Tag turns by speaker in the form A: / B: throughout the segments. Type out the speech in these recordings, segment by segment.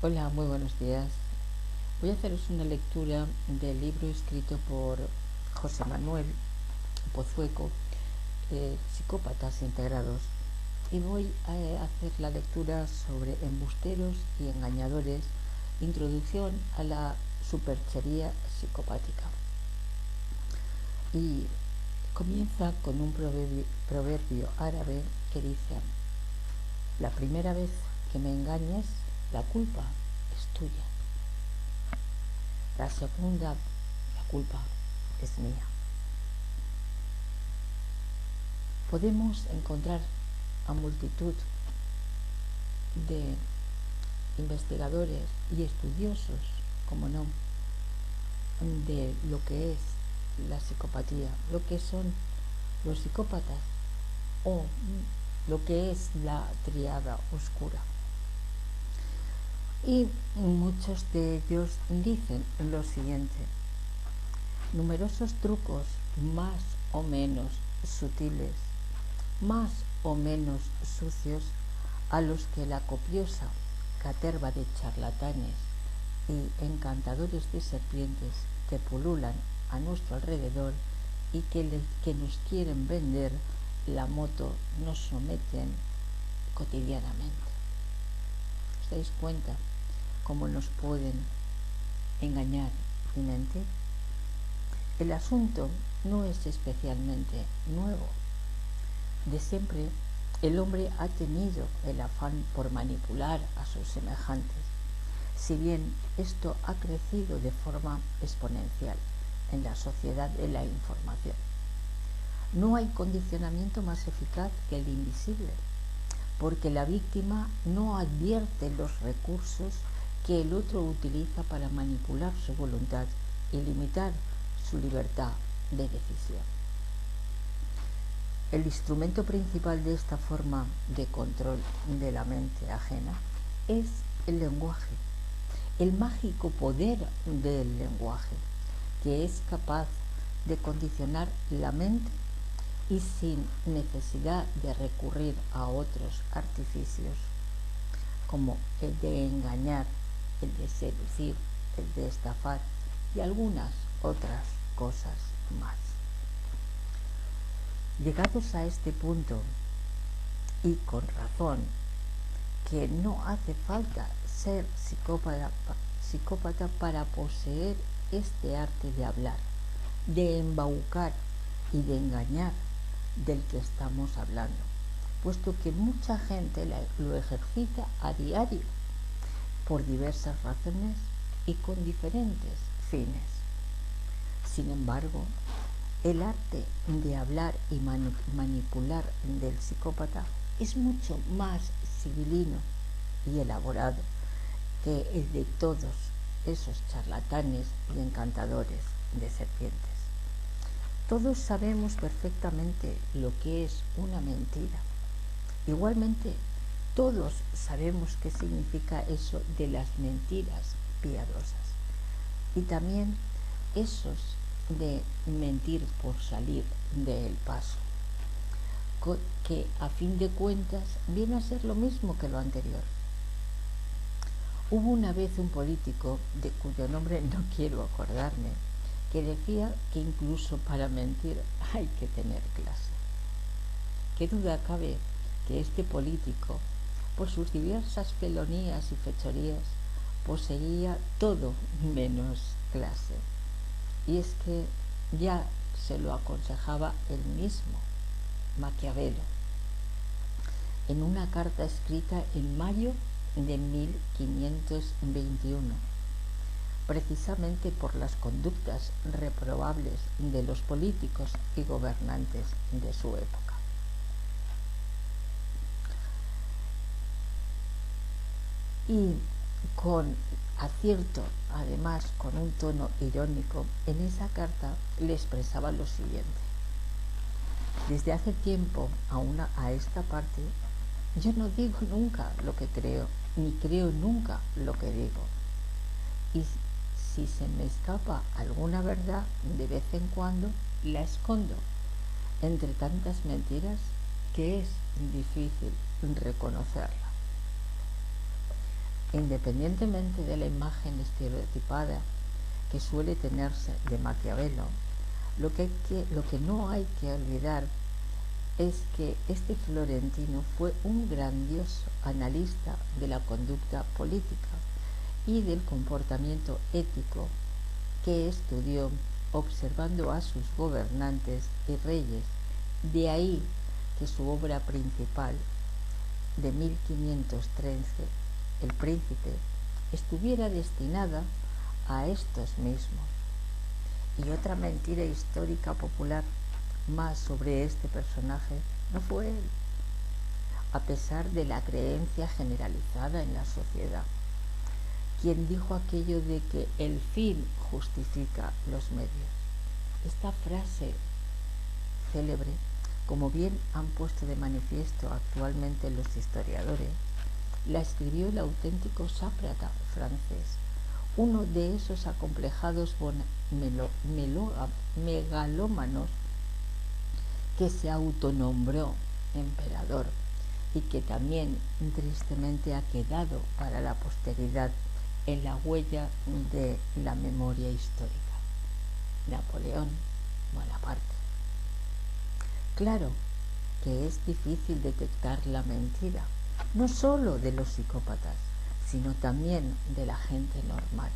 A: Hola, muy buenos días. Voy a haceros una lectura del libro escrito por José Manuel Pozueco, Psicópatas Integrados, y voy a hacer la lectura sobre embusteros y engañadores, introducción a la superchería psicopática. Y comienza con un proverbio árabe que dice: la primera vez que me engañes, la culpa es tuya. La segunda, la culpa es mía. Podemos encontrar a multitud de investigadores y estudiosos, como no, de lo que es la psicopatía, lo que son los psicópatas o lo que es la tríada oscura. Y muchos de ellos dicen lo siguiente: numerosos trucos más o menos sutiles, más o menos sucios, a los que la copiosa caterva de charlatanes y encantadores de serpientes que pululan a nuestro alrededor y que nos quieren vender la moto nos someten cotidianamente. ¿Os dais cuenta cómo nos pueden engañar y mentir? El asunto no es especialmente nuevo. De siempre el hombre ha tenido el afán por manipular a sus semejantes, si bien esto ha crecido de forma exponencial en la sociedad de la información. No hay condicionamiento más eficaz que el invisible, porque la víctima no advierte los recursos que el otro utiliza para manipular su voluntad y limitar su libertad de decisión. El instrumento principal de esta forma de control de la mente ajena es el lenguaje, el mágico poder del lenguaje, que es capaz de condicionar la mente y sin necesidad de recurrir a otros artificios, como el de engañar, el de seducir, el de estafar y algunas otras cosas más. Llegados a este punto, y con razón, que no hace falta ser psicópata para poseer este arte de hablar, de embaucar y de engañar del que estamos hablando, puesto que mucha gente lo ejercita a diario por diversas razones y con diferentes fines. Sin embargo, el arte de hablar y manipular del psicópata es mucho más civilino y elaborado que el de todos esos charlatanes y encantadores de serpientes. Todos sabemos perfectamente lo que es una mentira. Igualmente, todos sabemos qué significa eso de las mentiras piadosas. Y también esos de mentir por salir del paso, que a fin de cuentas viene a ser lo mismo que lo anterior. Hubo una vez un político, de cuyo nombre no quiero acordarme, que decía que incluso para mentir hay que tener clase. ¿Qué duda cabe que este político, por sus diversas felonías y fechorías, poseía todo menos clase? Y es que ya se lo aconsejaba el mismo Maquiavelo en una carta escrita en mayo de 1521, precisamente por las conductas reprobables de los políticos y gobernantes de su época. Y con acierto, además con un tono irónico, en esa carta le expresaba lo siguiente: desde hace tiempo a esta parte, yo no digo nunca lo que creo, ni creo nunca lo que digo. Y si se me escapa alguna verdad, de vez en cuando la escondo entre tantas mentiras que es difícil reconocerla. independientemente de la imagen estereotipada que suele tenerse de Maquiavelo, lo que no hay que olvidar es que este florentino fue un grandioso analista de la conducta política y del comportamiento ético que estudió observando a sus gobernantes y reyes. De ahí que su obra principal de 1513, El Príncipe, estuviera destinada a estos mismos. Y otra mentira histórica popular más sobre este personaje no fue él, a pesar de la creencia generalizada en la sociedad. Quien dijo aquello de que el fin justifica los medios. Esta frase célebre, como bien han puesto de manifiesto actualmente los historiadores, la escribió el auténtico Sáfraga francés, uno de esos acomplejados megalómanos que se autonombró emperador y que también tristemente ha quedado para la posteridad en la huella de la memoria histórica. Napoleón Bonaparte. Claro que es difícil detectar la mentira, no solo de los psicópatas, sino también de la gente normal,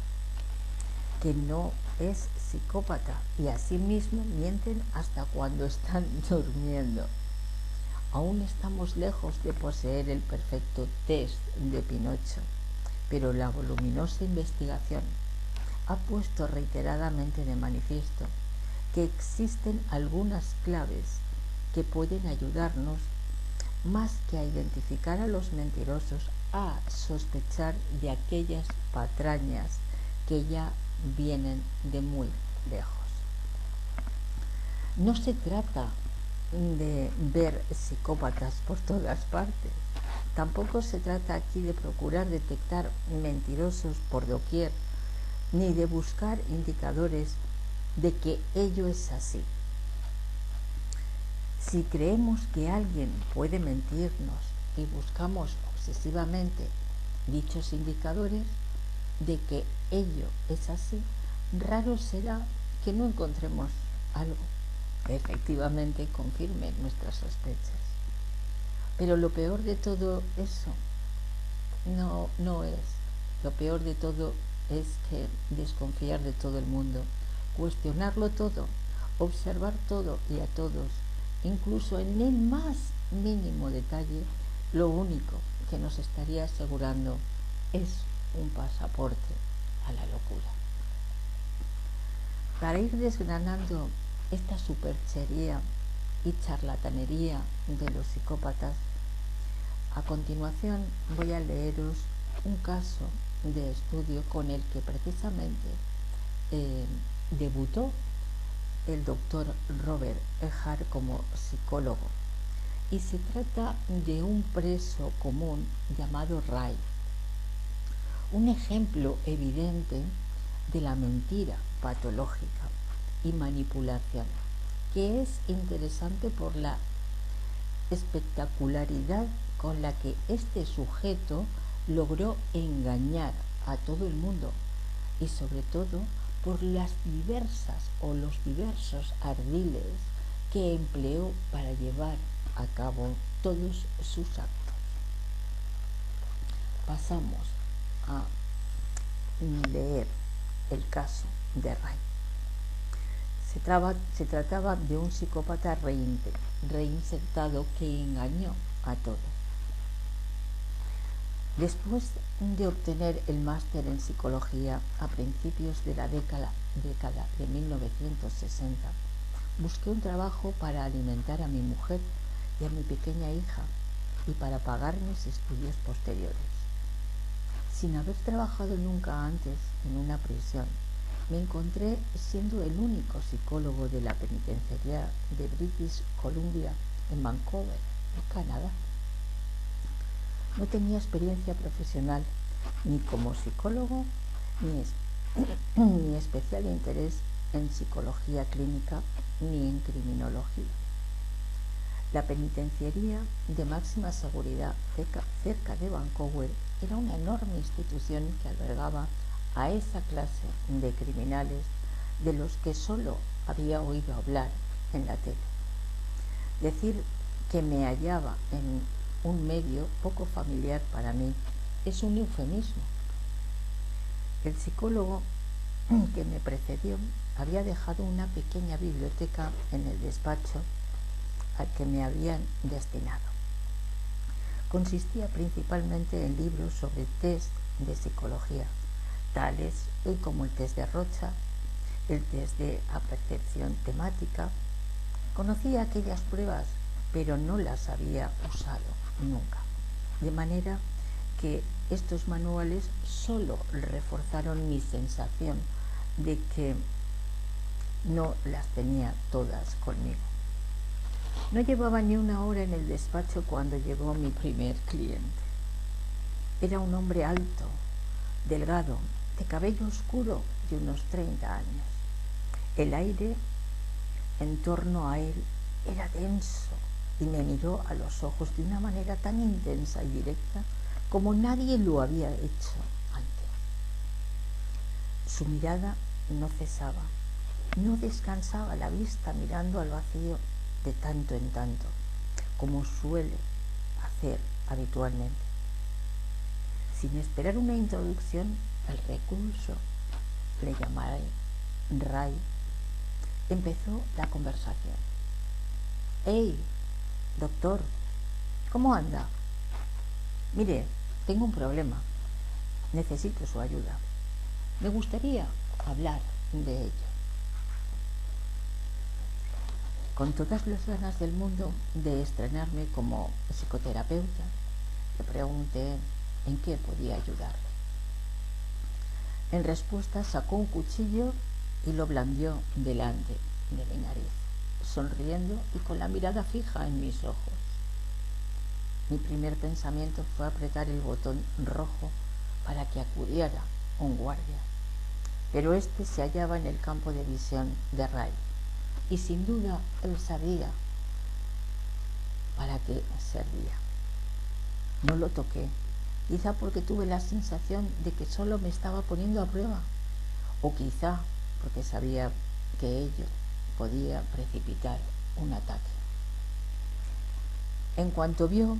A: que no es psicópata y asimismo mienten hasta cuando están durmiendo. Aún estamos lejos de poseer el perfecto test de Pinocho, pero la voluminosa investigación ha puesto reiteradamente de manifiesto que existen algunas claves que pueden ayudarnos más que a identificar a los mentirosos, a sospechar de aquellas patrañas que ya vienen de muy lejos. No se trata de ver psicópatas por todas partes. Tampoco se trata aquí de procurar detectar mentirosos por doquier, ni de buscar indicadores de que ello es así. Si creemos que alguien puede mentirnos y buscamos obsesivamente dichos indicadores de que ello es así, raro será que no encontremos algo que efectivamente confirme nuestras sospechas. Pero lo peor de todo eso no es. Lo peor de todo es que desconfiar de todo el mundo, cuestionarlo todo, observar todo y a todos, incluso en el más mínimo detalle, lo único que nos estaría asegurando es un pasaporte a la locura. Para ir desgranando esta superchería y charlatanería de los psicópatas, a continuación voy a leeros un caso de estudio con el que precisamente debutó el doctor Robert E. Hart como psicólogo, y se trata de un preso común llamado Ray, un ejemplo evidente de la mentira patológica y manipulación, que es interesante por la espectacularidad con la que este sujeto logró engañar a todo el mundo y sobre todo por los diversos ardiles que empleó para llevar a cabo todos sus actos. Pasamos a leer el caso de Ray. Se trataba de un psicópata reinsertado que engañó a todos. Después de obtener el máster en psicología a principios de la década de 1960, busqué un trabajo para alimentar a mi mujer y a mi pequeña hija y para pagar mis estudios posteriores. Sin haber trabajado nunca antes en una prisión, me encontré siendo el único psicólogo de la penitenciaría de British Columbia en Vancouver, Canadá. No tenía experiencia profesional ni como psicólogo ni especial interés en psicología clínica ni en criminología. La penitenciaría de máxima seguridad cerca de Vancouver era una enorme institución que albergaba a esa clase de criminales de los que solo había oído hablar en la tele. Decir que me hallaba en un medio poco familiar para mí es un eufemismo. El psicólogo que me precedió había dejado una pequeña biblioteca en el despacho al que me habían destinado. Consistía principalmente en libros sobre test de psicología, tales como el test de Rocha, el test de apercepción temática. Conocía aquellas pruebas, pero no las había usado nunca. De manera que estos manuales solo reforzaron mi sensación de que no las tenía todas conmigo. No llevaba ni una hora en el despacho cuando llegó mi primer cliente. Era un hombre alto, delgado, de cabello oscuro y unos 30 años. El aire en torno a él era denso y me miró a los ojos de una manera tan intensa y directa como nadie lo había hecho antes. Su mirada no cesaba, no descansaba la vista mirando al vacío de tanto en tanto, como suele hacer habitualmente. Sin esperar una introducción, el recluso, le llamaré Ray, empezó la conversación. «Hey, doctor, ¿cómo anda? Mire, tengo un problema. Necesito su ayuda. Me gustaría hablar de ello». Con todas las ganas del mundo de estrenarme como psicoterapeuta, le pregunté en qué podía ayudarle. En respuesta sacó un cuchillo y lo blandió delante de mi nariz, sonriendo y con la mirada fija en mis ojos. Mi primer pensamiento fue apretar el botón rojo para que acudiera un guardia, pero este se hallaba en el campo de visión de Ray, y sin duda él sabía para qué servía. No lo toqué, quizá porque tuve la sensación de que solo me estaba poniendo a prueba, o quizá porque sabía que ello podía precipitar un ataque. En cuanto vio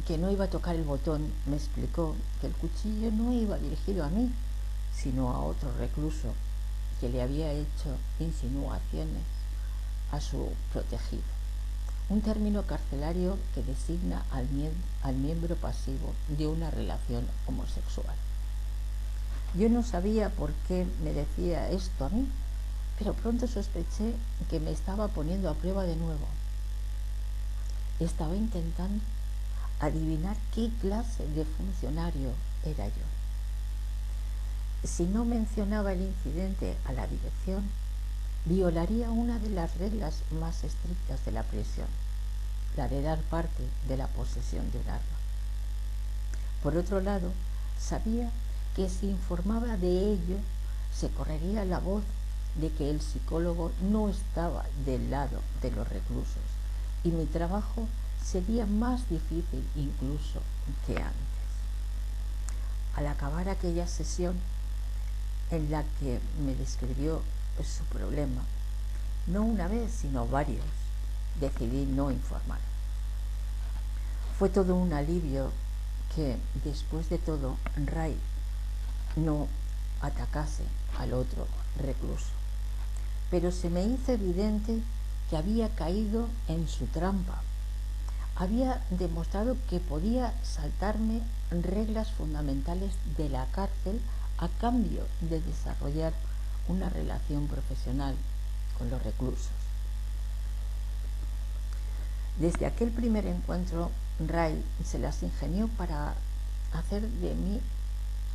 A: que no iba a tocar el botón, me explicó que el cuchillo no iba dirigido a mí, sino a otro recluso que le había hecho insinuaciones a su protegido, un término carcelario que designa al miembro pasivo de una relación homosexual. Yo no sabía por qué me decía esto a mí, pero pronto sospeché que me estaba poniendo a prueba de nuevo. Estaba intentando adivinar qué clase de funcionario era yo. Si no mencionaba el incidente a la dirección, violaría una de las reglas más estrictas de la prisión, la de dar parte de la posesión de un arma. Por otro lado, sabía que si informaba de ello, se correría la voz de que el psicólogo no estaba del lado de los reclusos y mi trabajo sería más difícil incluso que antes. Al acabar aquella sesión en la que me describió su problema, no una vez sino varios, decidí no informar. Fue todo un alivio que, después de todo, Ray no atacase al otro recluso, pero se me hizo evidente que había caído en su trampa. Había demostrado que podía saltarme reglas fundamentales de la cárcel a cambio de desarrollar una relación profesional con los reclusos. Desde aquel primer encuentro, Ray se las ingenió para hacer de mí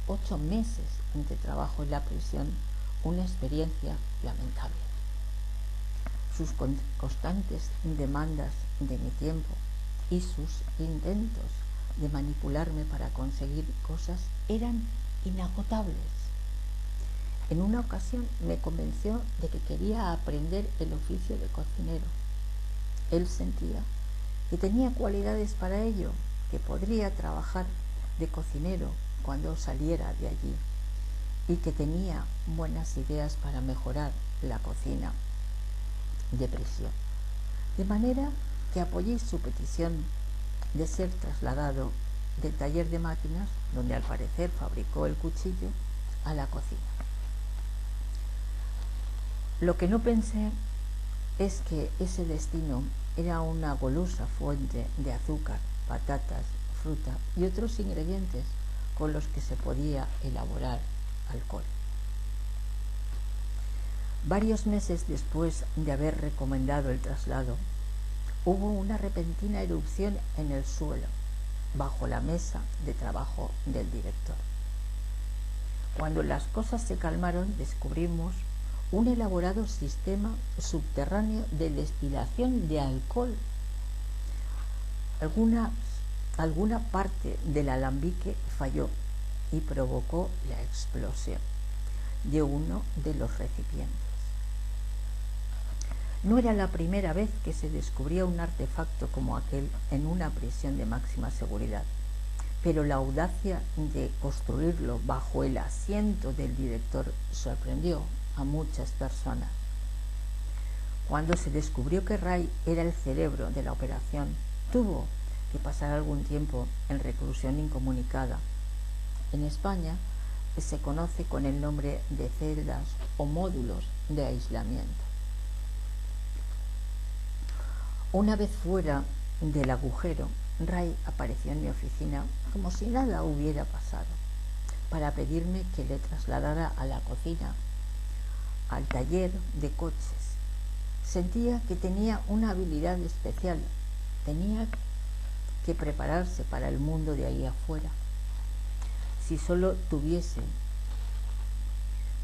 A: 8 meses de trabajo en la prisión una experiencia lamentable. Sus constantes demandas de mi tiempo y sus intentos de manipularme para conseguir cosas eran inagotables. En una ocasión me convenció de que quería aprender el oficio de cocinero. Él sentía que tenía cualidades para ello, que podría trabajar de cocinero cuando saliera de allí y que tenía buenas ideas para mejorar la cocina de prisión. De manera que apoyé su petición de ser trasladado del taller de máquinas, donde al parecer fabricó el cuchillo, a la cocina. Lo que no pensé es que ese destino era una golosa fuente de azúcar, patatas, fruta y otros ingredientes con los que se podía elaborar alcohol. Varios meses después de haber recomendado el traslado, hubo una repentina erupción en el suelo, bajo la mesa de trabajo del director. Cuando las cosas se calmaron, descubrimos un elaborado sistema subterráneo de destilación de alcohol. Alguna parte del alambique falló y provocó la explosión de uno de los recipientes. No era la primera vez que se descubría un artefacto como aquel en una prisión de máxima seguridad, pero la audacia de construirlo bajo el asiento del director sorprendió a muchas personas. Cuando se descubrió que Ray era el cerebro de la operación, tuvo que pasar algún tiempo en reclusión incomunicada. En España se conoce con el nombre de celdas o módulos de aislamiento. Una vez fuera del agujero, Ray apareció en mi oficina como si nada hubiera pasado, para pedirme que le trasladara a la cocina, al taller de coches. Sentía que tenía una habilidad especial, tenía que prepararse para el mundo de ahí afuera. Si solo tuviese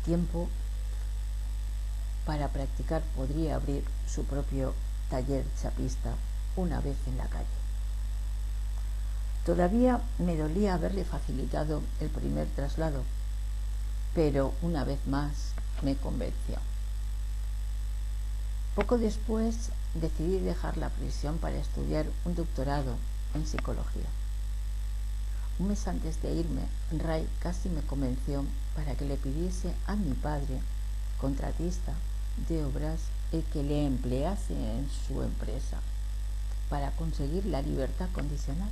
A: tiempo para practicar, podría abrir su propio taller chapista una vez en la calle. Todavía me dolía haberle facilitado el primer traslado, pero una vez más me convenció. Poco después decidí dejar la prisión para estudiar un doctorado en psicología. Un mes antes de irme, Ray casi me convenció para que le pidiese a mi padre, contratista de obras, el que le emplease en su empresa para conseguir la libertad condicional.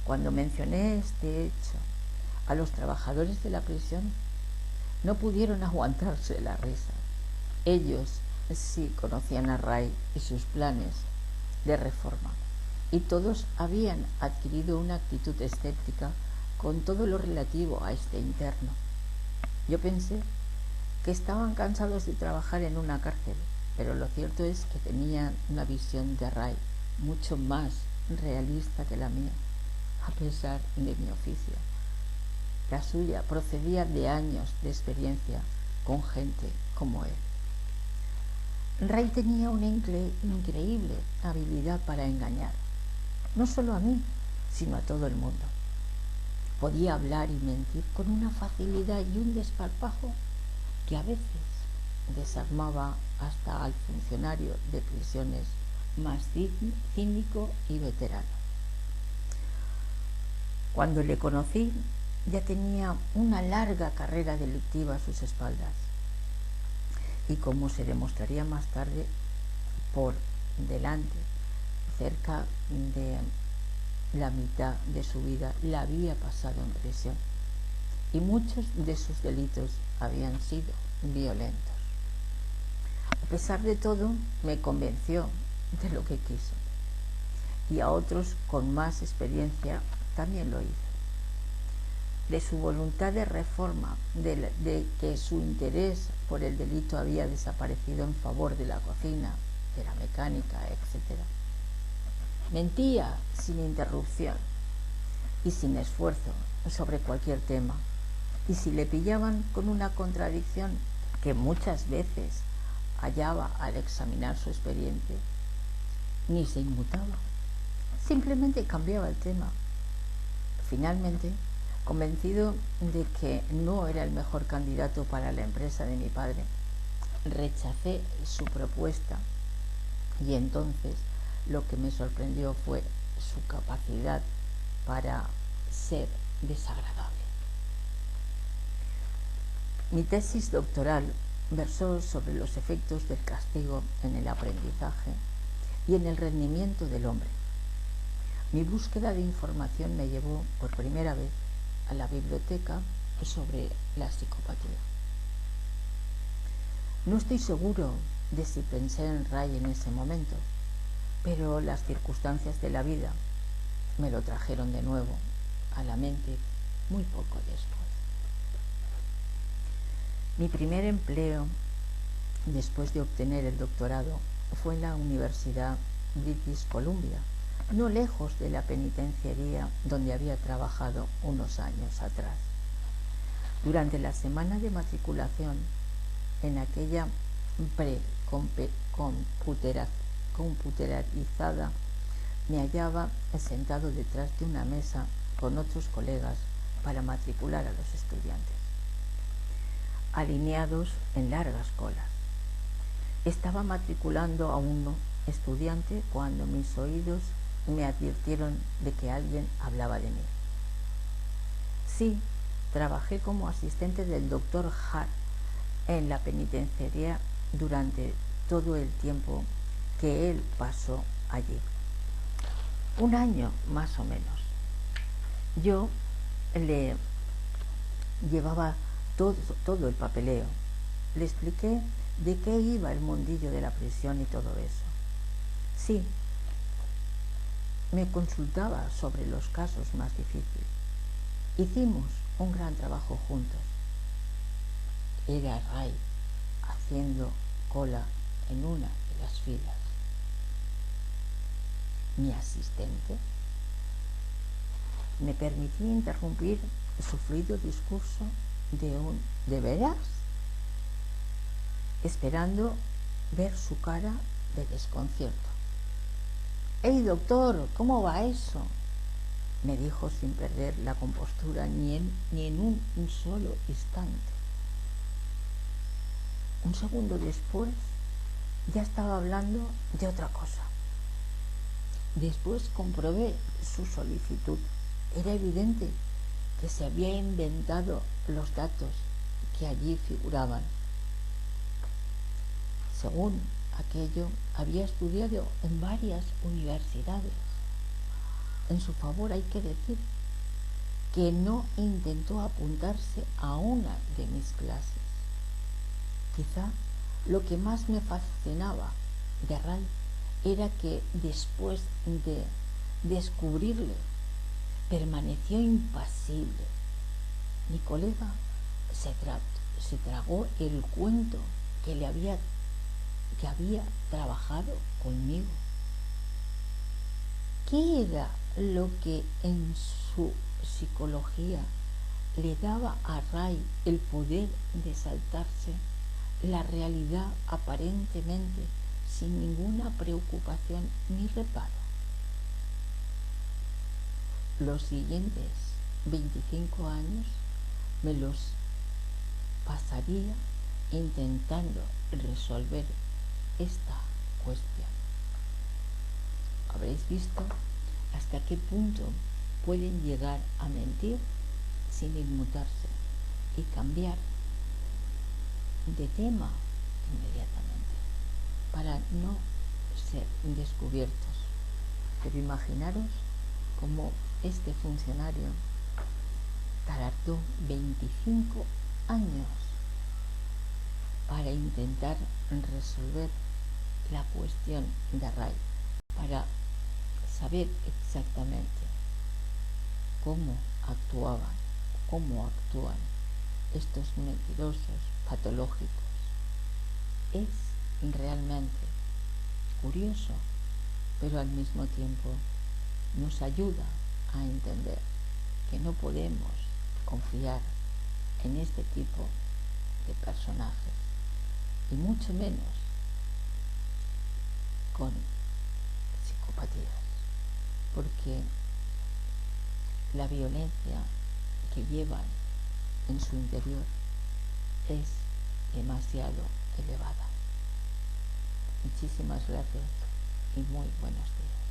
A: Cuando mencioné este hecho a los trabajadores de la prisión, no pudieron aguantarse la risa. Ellos sí conocían a Ray y sus planes de reforma, y todos habían adquirido una actitud escéptica con todo lo relativo a este interno. Yo pensé que estaban cansados de trabajar en una cárcel, pero lo cierto es que tenían una visión de Ray mucho más realista que la mía, a pesar de mi oficio. La suya procedía de años de experiencia con gente como él. Ray tenía una increíble habilidad para engañar, no solo a mí, sino a todo el mundo. Podía hablar y mentir con una facilidad y un desparpajo que a veces desarmaba hasta al funcionario de prisiones más cínico y veterano. Cuando le conocí, ya tenía una larga carrera delictiva a sus espaldas, y como se demostraría más tarde, por delante, cerca de la mitad de su vida la había pasado en prisión, y muchos de sus delitos habían sido violentos. A pesar de todo, me convenció de lo que quiso, y a otros con más experiencia también lo hizo. De su voluntad de reforma, de que su interés por el delito había desaparecido en favor de la cocina, de la mecánica, etc. Mentía sin interrupción y sin esfuerzo sobre cualquier tema, y si le pillaban con una contradicción que muchas veces hallaba al examinar su expediente, ni se inmutaba, simplemente cambiaba el tema. Finalmente, convencido de que no era el mejor candidato para la empresa de mi padre, rechacé su propuesta, y entonces lo que me sorprendió fue su capacidad para ser desagradable. Mi tesis doctoral versó sobre los efectos del castigo en el aprendizaje y en el rendimiento del hombre. Mi búsqueda de información me llevó por primera vez a la biblioteca sobre la psicopatía. No estoy seguro de si pensé en Ray en ese momento, pero las circunstancias de la vida me lo trajeron de nuevo a la mente muy poco después. Mi primer empleo después de obtener el doctorado fue en la Universidad British Columbia, no lejos de la penitenciaría donde había trabajado unos años atrás. Durante la semana de matriculación, en aquella computerizada, me hallaba sentado detrás de una mesa con otros colegas para matricular a los estudiantes, alineados en largas colas. Estaba matriculando a un estudiante cuando mis oídos me advirtieron de que alguien hablaba de mí. Sí, trabajé como asistente del doctor Hart en la penitenciaría durante todo el tiempo que él pasó allí. Un año más o menos. Yo le llevaba todo el papeleo. Le expliqué de qué iba el mundillo de la prisión y todo eso. Sí, me consultaba sobre los casos más difíciles. Hicimos un gran trabajo juntos. Era Ray haciendo cola en una de las filas. Mi asistente me permití interrumpir su fluido discurso ¿de veras? Esperando ver su cara de desconcierto. «¡Hey, doctor! ¿Cómo va eso?», me dijo sin perder la compostura ni en un solo instante. Un segundo después ya estaba hablando de otra cosa. Después comprobé su solicitud. Era evidente que se había inventado los datos que allí figuraban. Según aquello, había estudiado en varias universidades. En su favor hay que decir que no intentó apuntarse a una de mis clases. Quizá lo que más me fascinaba de Ray era que después de descubrirle permaneció impasible. Mi colega se tragó el cuento que había trabajado conmigo. ¿Qué era lo que en su psicología le daba a Ray el poder de saltarse la realidad aparentemente sin ninguna preocupación ni reparo? Los siguientes 25 años me los pasaría intentando resolver esta cuestión. Habréis visto hasta qué punto pueden llegar a mentir sin inmutarse y cambiar de tema inmediatamente para no ser descubiertos. Pero imaginaros cómo este funcionario tardó 25 años para intentar resolver la cuestión de Ray, para saber exactamente cómo actúan estos mentirosos patológicos. Es realmente curioso, pero al mismo tiempo nos ayuda a entender que no podemos confiar en este tipo de personajes, y mucho menos con psicopatías, porque la violencia que llevan en su interior es demasiado elevada. Muchísimas gracias y muy buenos días.